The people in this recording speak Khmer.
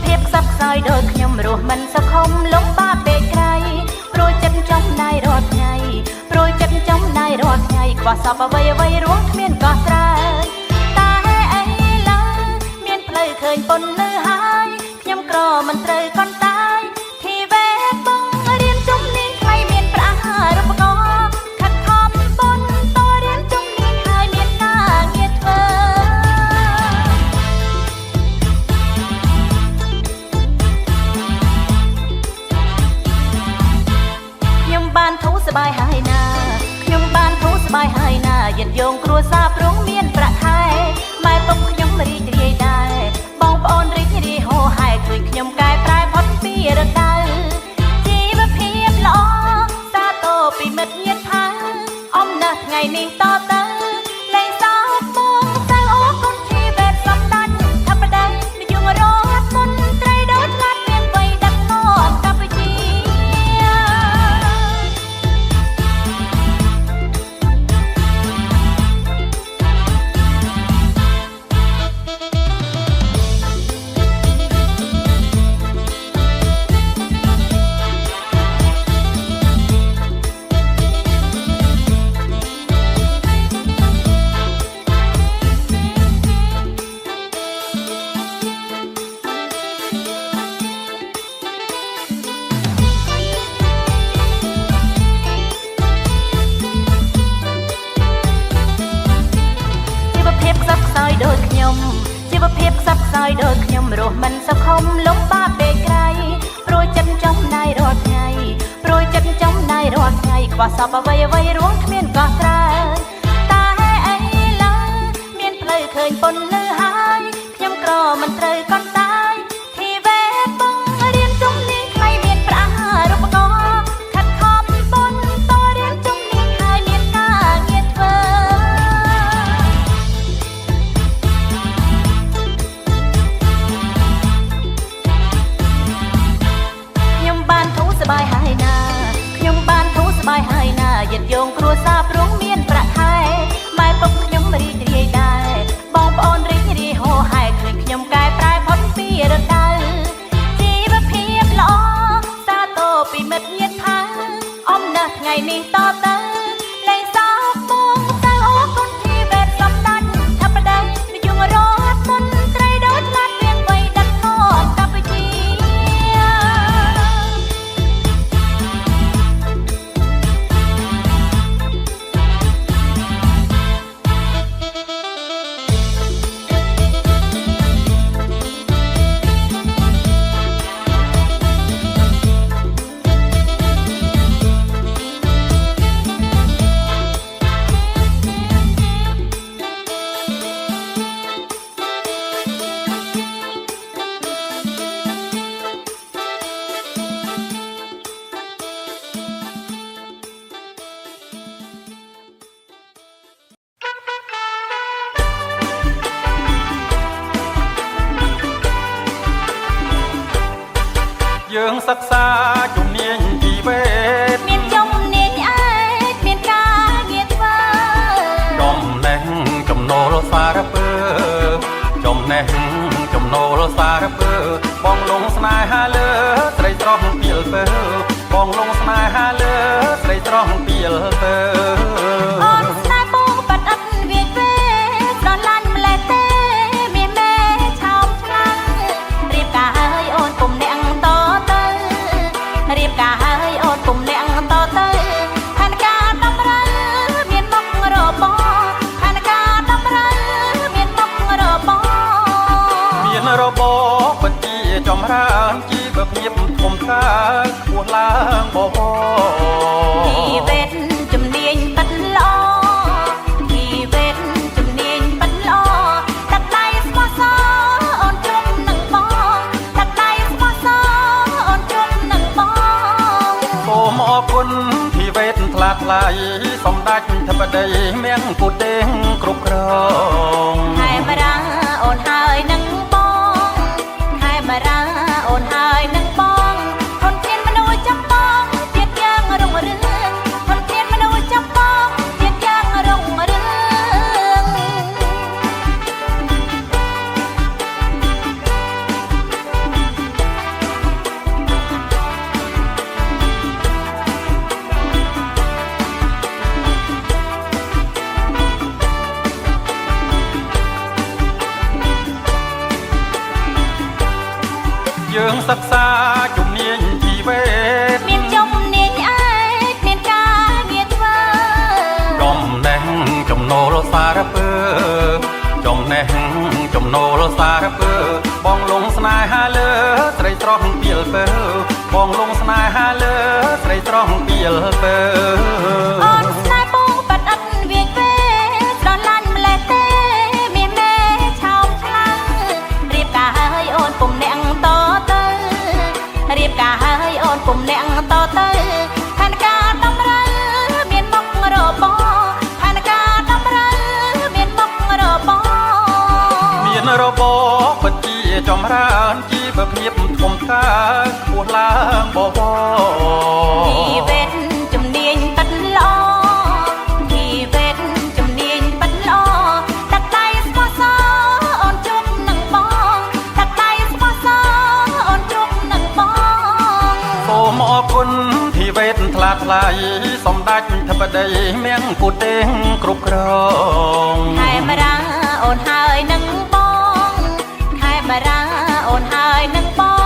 ភាពខ្សត់ខ្សោយដោយខ្ញុំរស់មិនសង្ឃឹមលំបាកពេកក្រៃព្រួយចិត្តចំណាយរាល់ថ្ងៃព្រួយចិត្តចំណាយរាល់ថ្ងៃខ្វះសពអ្វីអ្វីរួមគ្មានកោះត្រើយតែអីឡើយមានផ្លូវឃើញប៉ុននៅហើយខ្ញុំក្រមិនត្រូវកន់តាយធីវេបងរៀនជំនាញថ្មីមានប្រាក់រូបករណ៍ខិតខំប៉ុនតរៀនជំនាញហើយមានការងារធ្វើខ្ញុំបានធូរស្បាយហើយណាខ្ញុំបានធូរស្បាយហើយណាយិនយងគ្រួសារព្រមមានប្រាក់ខែម៉ែពុកខ្ញុំរីករាយដែរបងប្អូនរីករាយហូរហែឃើញខ្ញុំកែប្រែផុតពីរដូវជីវភាពល្អសាទរពីមិត្តញាតិថាអំណះថ្ងៃនេះតទៅលែងសោកបងទៅអរគុណជីវិតសំដាច់ថាបដិនិយមរដ្ឋមន្ត្រីដូចឆ្លាតមានវ័យដឹកនាំកម្ពុជាដូចខ្ញុំជីវភាពខ្សត់ខ្សោយដូចខ្ញុំរស់មិនសង្ឃឹមលំបាកពេកក្រៃព្រួយចិត្តចំណាយរាល់ថ្ងៃព្រួយចិត្តចំណាយរាល់ថ្ងៃខ្វះសពអ្វីអ្វីរួមគ្មានកោះត្រើយតែអីឡើយមានផ្លូវឃើញប៉ុននៅហើយខ្ញុំក្រមិនត្រូវកន់តាយធីវេបងរៀនជំនាញថ្មីមានប្រាក់រូបករណ៍ខិតខំប៉ុនតរៀនជំនាញហើយមានការងារធ្វើស្បាយហើយណាខ្ញុំបានធូរស្បាយហើយណាយិនយងគ្រួសារព្រមមានប្រាក់ខែម៉ែពុកខ្ញុំរីករាយដែរបងប្អូនរីករាយហូរហែឃើញខ្ញុំកែប្រែផុតពីរដូវជីវភាពល្អសាទរពីមិត្តញាតិថាអំណះថ្ងៃនេះតទៅលែងសោកបងទៅអរគុណជីវិតសំដាច់ថាបដិនិយមរដ្ឋមន្ត្រីដូចឆ្លាតមានវ័យដឹកនាំកម្ពុជា យើងសិក្សាជំនាញជីវេទមានជំនាញឯកមានការងារធ្វើចំណេះចំណូលសារពើចំណេះចំណូលសារពើបងលងស្នេហាលើស្រីស្រស់ពីលពើបងលងស្នេហាលើស្រីស្រស់ពីលពើអូនស្នេហ៍បងបាត់អត់វាទេស្រឡាញ់ម្លេះទេមានមេឆោមឆ្លាំងរៀបការហើយអូនពុំអ្នកតទៅរៀបការហើយអូនពុំអ្នកតទៅផែនការដំរើមានមុខរបរផែនការដំរើមានមុខរបរមានរបបបញ្ជាចម្រើនជីវភាពធំធើខ្ពស់ឡើងបបជីវិតជំនាញប៉ិតល្អជីវិតជំនាញប៉ិតល្អទឹកដៃស្មោះសរអូនជុំនឹងបងទឹកដៃស្មោះសរអូនជុំនឹងបងសូមអរគុណជីវិតថ្លាថ្លៃសម្ដេចធិបតីមានគូទេងគ្រប់គ្រងខែមរាអូនហើយនឹងបងខែមរាអូនហើយនឹងបងធនធានមនុស្សចាំបងទៀតយ៉ាងរុងរឿងធនធានមនុស្សចាំបងទៀតយ៉ាងរុងរឿង យើងសិក្សាជំនាញជីវេទមានជំនាញឯកមានការងារធ្វើចំណេះចំណូលសារពើចំណេះចំណូលសារពើបងលងស្នេហាលើស្រីស្រស់ពីលពើបងលងស្នេហាលើស្រីស្រស់ពីលពើអូនស្នេហ៍បងបាត់អត់វាយពេស្រឡាញ់ម្លេះទេមានមេឆោមខ្លាំងរៀបការហើយអូនពុំអ្នកតទៅរៀបការហើយអូនពុំអ្នកតទៅផែនការតម្រូវមានមុខរបរផែនការតម្រូវមានមុខរបរមានរបបពិតជាចម្រើនជីវភាពធំថាខ្ពស់ឡើងបបជីវិតជំនាញប៉ិតល្អជីវិតជំនាញប៉ិតល្អតាក់ដៃស្មោះសរអូនជប់នឹងបងតាក់ដៃស្មោះសរអូនជប់នឹងបងសូមអរគុណជីវិតថ្លាថ្លៃសម្ដេចធិបតីមៀងពុទេងគ្រប់គ្រងខែមរាអូនហើយនឹងបងខែមរាអូនហើយនឹងបង